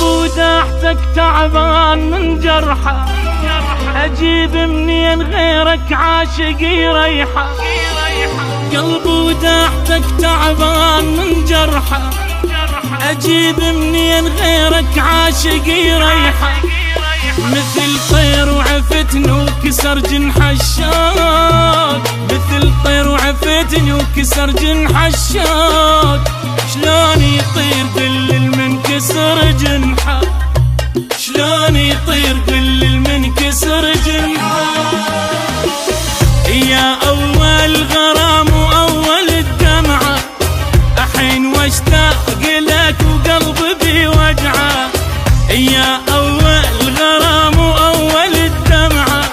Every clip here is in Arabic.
وداحتك تعبان من جرحه، أجيب منين غيرك عاشق يريحه. قلبي وداحتك تعبان من جرحه، أجيب منين غيرك عاشق يريحه. مثل طير وعفتني وكسر جنح الشوق، مثل طير وعفتني وكسر جنح الشوق. شلون يطير كل من كسر جنحه، شلون يطير كل من كسر جنحه. يا أول غرام وأول الدمعة، أحين واشتاق لك وقلبي بوجعه. يا أول غرام وأول الدمعة،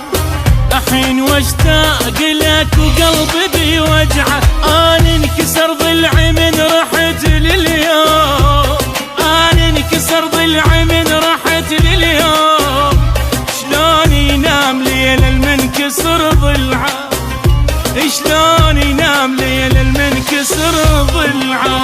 أحين واشتاق لك وقلبي بوجعه. أنا انكسر ضلعي من رحت لليوم، أنا انكسر ضلعي من رحت لليوم. شلون ينام ليل المنكسر ضلعه، شلون ينام ليل المنكسر ضلعه.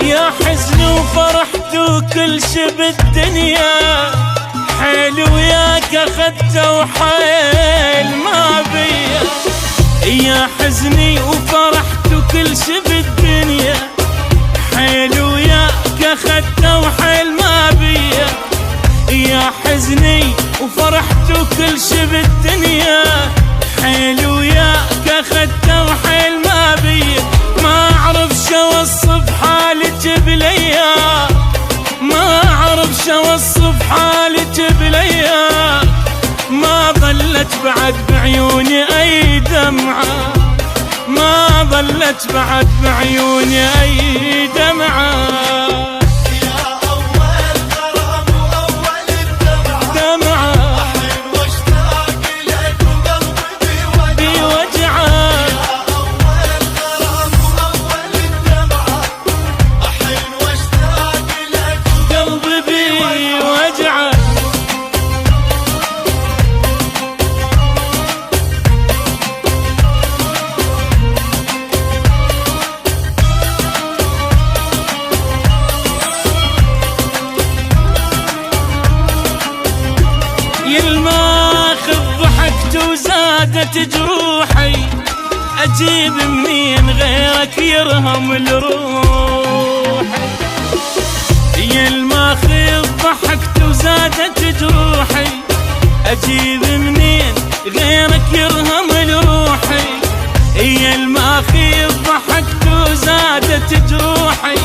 يا حزن وفرحت وكل شي بالدنيا، حيل وياك اخذته وحيل ما بيا. يا حزني وفرحت وكل شي بالدنيا، حيل وياك اخذته وحيل ما بيا. يا حزني وفرحت وكل شي بالدنيا، حيل وياك اخذته وحيل ما بيا. ما اعرف شو اوصف حالك بالايام، ما اعرف شو اوصف حالك بالايام. ما ظلت بعد بعيوني اي دمعه، ما ظلت بعد بعيوني اي دمعه. وزادت جروحي، أجيب منين غيرك يرهم لروحي. يا الماخذ ضحكت وزادت جروحي، أجيب منين غيرك يرهم لروحي. يا الماخذ ضحكت وزادت جروحي،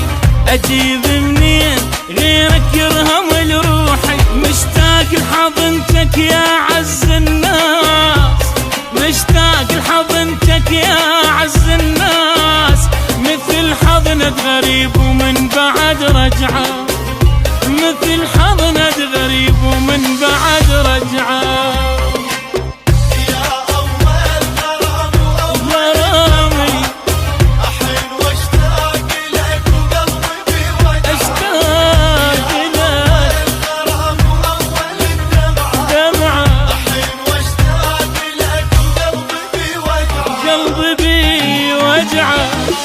أجيب منين غيرك يرهم لروحي. مشتاق لحضنتك يا عز الناس، مشتاق لحضنتك يا عز الناس. مثل حضنة غريب ومن بعد رجعه، مثل حضنة غريب ومن بعد رجعه. قلبي بوجعه.